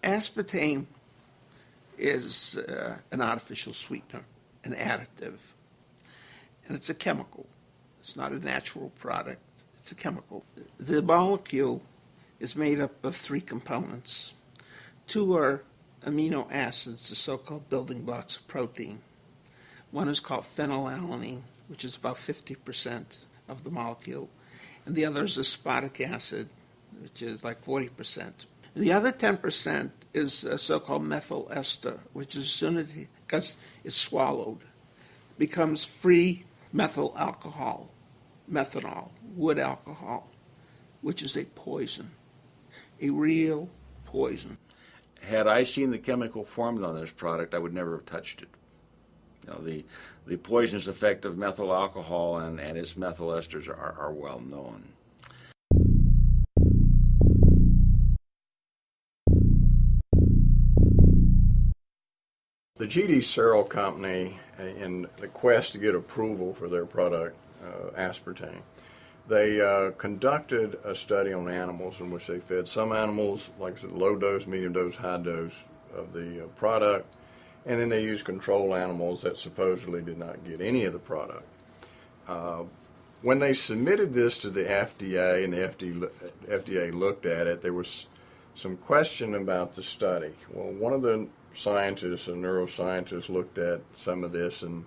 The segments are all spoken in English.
Aspartame is an artificial sweetener, an additive, and it's a chemical. It's not a natural product. It's a chemical. The molecule is made up of 3 components. 2 are amino acids, the so-called building blocks of protein. One is called phenylalanine, which is about 50% of the molecule, and the other is aspartic acid, which is like 40%. The other 10% is a so-called methyl ester, which as soon as it gets swallowed, becomes free methyl alcohol, methanol, wood alcohol, which is a poison, a real poison. Had I seen the chemical formed on this product, I would never have touched it. You know, the poisonous effect of methyl alcohol and its methyl esters are well known. The G.D. Searle Company, in the quest to get approval for their product, aspartame, they conducted a study on animals in which they fed some animals, like I said, low dose, medium dose, high dose of the product, and then they used control animals that supposedly did not get any of the product. When they submitted this to the FDA and the FDA looked at it, there was some question about the study. Well, one of the scientists, a neuroscientist, looked at some of this, and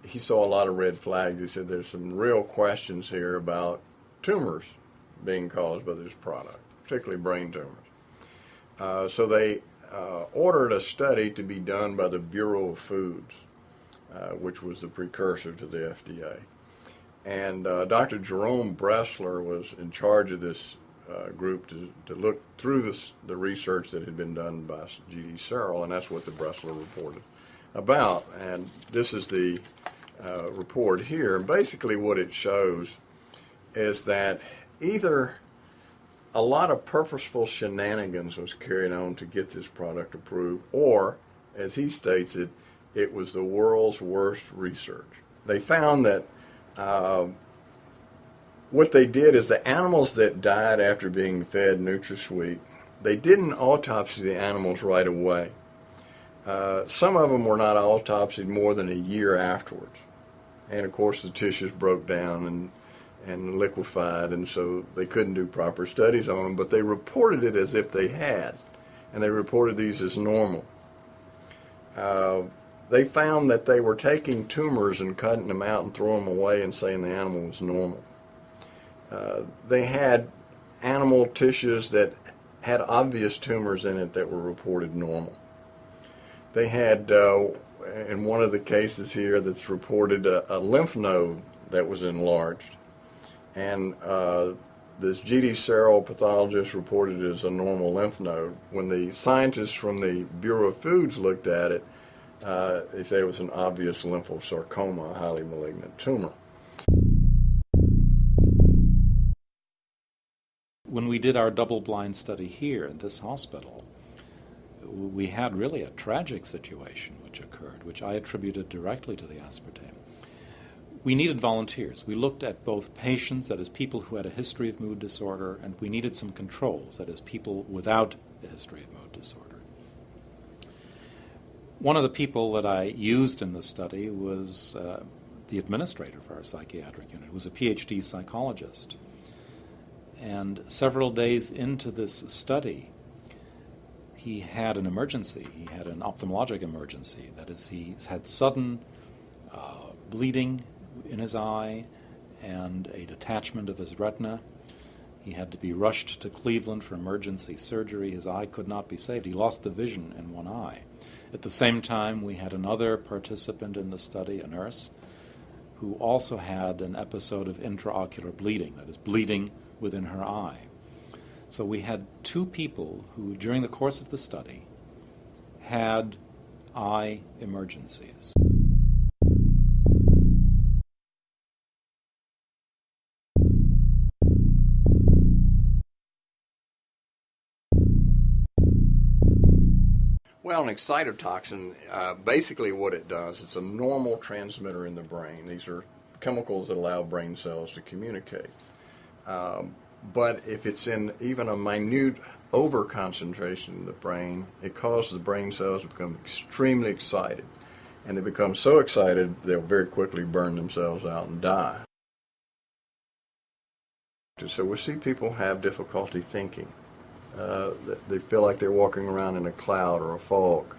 he saw a lot of red flags. He said there's some real questions here about tumors being caused by this product, particularly brain tumors. So they ordered a study to be done by the Bureau of Foods, which was the precursor to the FDA. And Dr. Jerome Bressler was in charge of this group to look through the research that had been done by G.D. Searle, and that's what the Bressler reported about. And this is the report here. Basically what it shows is that either a lot of purposeful shenanigans was carried on to get this product approved, or, as he states it, it was the world's worst research. They found that what they did is the animals that died after being fed NutraSweet, they didn't autopsy the animals right away. Some of them were not autopsied more than a year afterwards. And of course the tissues broke down and liquefied, and so they couldn't do proper studies on them, but they reported it as if they had, and they reported these as normal. They found that they were taking tumors and cutting them out and throwing them away and saying the animal was normal. They had animal tissues that had obvious tumors in it that were reported normal. They had, in one of the cases here that's reported, a lymph node that was enlarged. And this G.D. Searle pathologist reported it as a normal lymph node. When the scientists from the Bureau of Foods looked at it, they said it was an obvious lymphosarcoma, a highly malignant tumor. When we did our double-blind study here in this hospital, we had really a tragic situation which occurred, which I attributed directly to the aspartame. We needed volunteers. We looked at both patients, that is, people who had a history of mood disorder, and we needed some controls, that is, people without a history of mood disorder. One of the people that I used in the study was the administrator for our psychiatric unit. He was a PhD psychologist. And several days into this study, he had an emergency. He had an ophthalmologic emergency. That is, he had sudden bleeding in his eye and a detachment of his retina. He had to be rushed to Cleveland for emergency surgery. His eye could not be saved. He lost the vision in one eye. At the same time, we had another participant in the study, a nurse, who also had an episode of intraocular bleeding, that is, bleeding within her eye. So we had 2 people who, during the course of the study, had eye emergencies. Well, an excitotoxin, basically what it does, it's a normal transmitter in the brain. These are chemicals that allow brain cells to communicate. But if it's in even a minute over-concentration in the brain, it causes the brain cells to become extremely excited. And they become so excited, they'll very quickly burn themselves out and die. So we see people have difficulty thinking. They feel like they're walking around in a cloud or a fog.